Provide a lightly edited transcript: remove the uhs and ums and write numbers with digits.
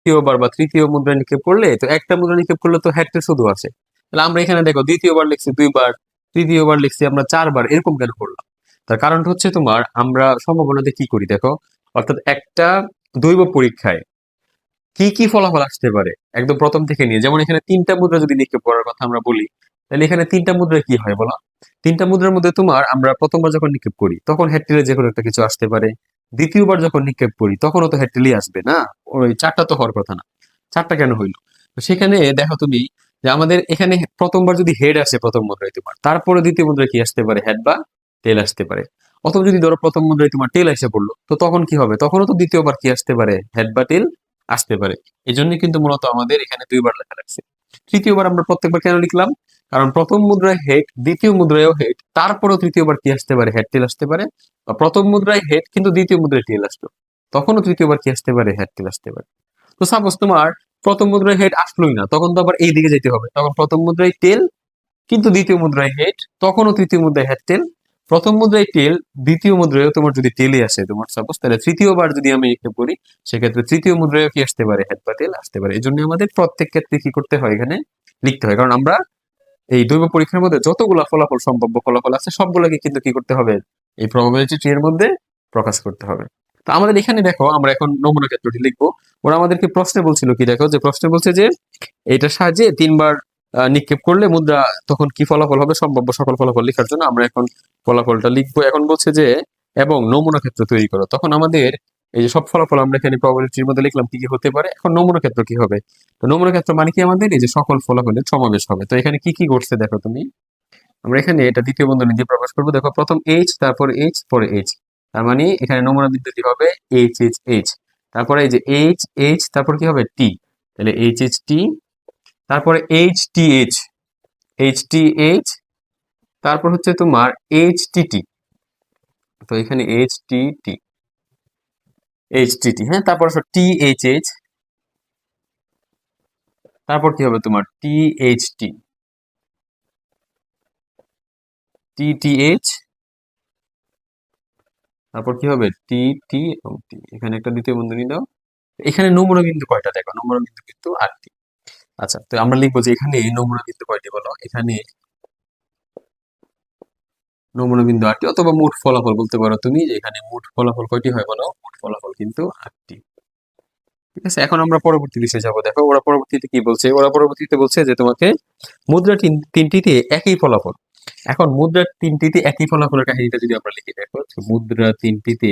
দ্বিতীয়বার বা তৃতীয় মুদ্রা নিক্ষেপ করলে, তো একটা মুদ্রা নিক্ষেপ করলে তো হেড টেল শুধু আছে, তাহলে আমরা এখানে দেখো দ্বিতীয়বার লিখছি 2বার, তৃতীয়বার লিখছি আমরা 4বার, এরকম কেন করলাম? তার কারণটা হচ্ছে তোমার আমরা সম্ভাবনাতে কি করি দেখো, অর্থাৎ একটা দৈব পরীক্ষায় কি কি ফলাফল আসতে পারে একদম প্রথম থেকে নিয়ে, যেমন এখানে 3টা মুদ্রা যদি নিক্ষেপ করার কথা আমরা বলি, তাহলে এখানে 3টা মুদ্রায় কি হয় বলো? 3টা মুদ্রার মধ্যে তোমার আমরা প্রথমবার যখন নিক্ষেপ করি তখন হেড টেলে যে কোনো একটা কিছু আসতে পারে, দ্বিতীয়বার যখন নিক্ষেপ করি তখনও তো হেড টেলই আসবে না, ওই 4টা তো হওয়ার কথা না, 4টা কেন হইলো? তো সেখানে দেখো তুমি যে আমাদের এখানে প্রথমবার যদি হেড আসে প্রথম মুদ্রায় তোমার, তারপরে দ্বিতীয় মুদ্রায় কি আসতে পারে, হেড বা টেল আসতে পারে। অথবা যদি ধরো প্রথম মুদ্রায় তোমার টেল এসে পড়লো, তো তখন কি হবে? তখনও তো দ্বিতীয়বার কি আসতে পারে, হেড বা টেল আসতে পারে। এই জন্য কিন্তু মূলত আমাদের এখানে 2বার লেখা রাখছে। তৃতীয়বার আমরা প্রত্যেকবার কেন লিখলাম? কারণ প্রথম মুদ্রায় হেড, দ্বিতীয় মুদ্রায়ও হেড, তারপরও তৃতীয়বার কি আসতে পারে, হেড টেল আসতে পারে। বা প্রথম মুদ্রায় হেড কিন্তু দ্বিতীয় মুদ্রায় টেল আসলো, তখনও তৃতীয়বার কি আসতে পারে, হেড টেল আসতে পারে। তো সাপোজ তোমার প্রথম মুদ্রায় হেড আসলোই না, তখন তো আবার এই দিকে যেতে হবে, তখন প্রথম মুদ্রায় টেল কিন্তু দ্বিতীয় মুদ্রায় হেড, তখনও তৃতীয় মুদ্রায় হেড টেল, প্রথম মুদ্রায় টেল, দ্বিতীয় মুদ্রায় তোমার যদি টেলে আসে তোমার সাপোজ, তাহলে তৃতীয়বার যদি আমি হিসেব করি সেক্ষেত্রে তৃতীয় মুদ্রায় কি আসতে পারে, হেড বা টেল আসতে পারে। এই জন্য আমাদের প্রত্যেক ক্ষেত্রে কি করতে হয়, এখানে লিখতে হয়, কারণ আমরা এই দৈব পরীক্ষার মধ্যে যতগুলা ফলাফল, সম্ভাব্য ফলাফল আছে সবগুলোকে কিন্তু কি করতে হবে, এই প্রবাবিলিটি ট্রি এর মধ্যে প্রকাশ করতে হবে। তো আমাদের এখানে দেখো আমরা এখন নমুনা ক্ষেত্রটি লিখবো। ওরা আমাদেরকে প্রশ্নে বলছিল কি দেখো, যে প্রশ্নে বলছে যে এটার সাহায্যে 3বার নিক্ষেপ করলে মুদ্রা তখন কি ফলাফল হবে, সম্ভাব্য সকল ফলাফল লেখার জন্য আমরা এখন ফলাফলটা লিখবো। এখন বলছে যে এবং নমুনা ক্ষেত্র তৈরি করো, তখন আমাদের এই যে সব ফলাফল আমরা এখানে প্রবাবিলিটির মধ্যে লিখলাম কি কি হতে পারে, এখন নমুনা ক্ষেত্র কি হবে? তো নমুনা ক্ষেত্র মানে কি, আমাদের এই যে সকল ফলাফলের সমাবেশ হবে। তো এখানে কি কি ঘটছে দেখো তুমি, আমরা এখানে এটা দ্বিতীয় বন্ধনী দিয়ে প্রকাশ করবো। দেখো প্রথম এইচ, তারপর এইচ, পরে এইচ, তার মানে এখানে নমুনা বিন্দুটি হবে এইচ এইচ এইচ, তারপরে এই যে এইচ এইচ, তারপর কি হবে টি, তাহলে এইচ এইচ টি, তারপরে H T H, H T H, তারপর হচ্ছে তোমার এইচ টি টি, তো এখানে এইচ টি টি, এইচ টি টি, হ্যাঁ, তারপর টি এইচ এইচ, তারপর কি হবে তোমার টি এইচ টি, টি টি এইচ, তারপর কি হবে টি টি এবং টি, এখানে একটা দ্বিতীয় বন্ধনী দাও। এখানে নমুনা বিন্দু কয়টা দেখো, নমুনা বিন্দু কিন্তু 8টি। আচ্ছা, তো আমরা লিখবো যে এখানে নমুনা বিন্দু কয়টি বলো, এখানে নমুনা বিন্দু 8টি, অথবা মোট ফলাফল বলতে পারো তুমি, যে এখানে মোট ফলাফল কয়টি হয় বলো, মোট ফলাফল কিন্তু 8টি। ঠিক আছে, এখন আমরা পরবর্তী বিষয়ে যাবো। দেখো ওরা পরবর্তীতে কি বলছে, ওরা পরবর্তীতে বলছে যে তোমাকে মুদ্রা তিনটিতে একই ফলাফল। এখন মুদ্রা তিনটিতে একই ফলাফলের কাহিনীটা যদি আমরা লিখি, দেখো মুদ্রা তিনটিতে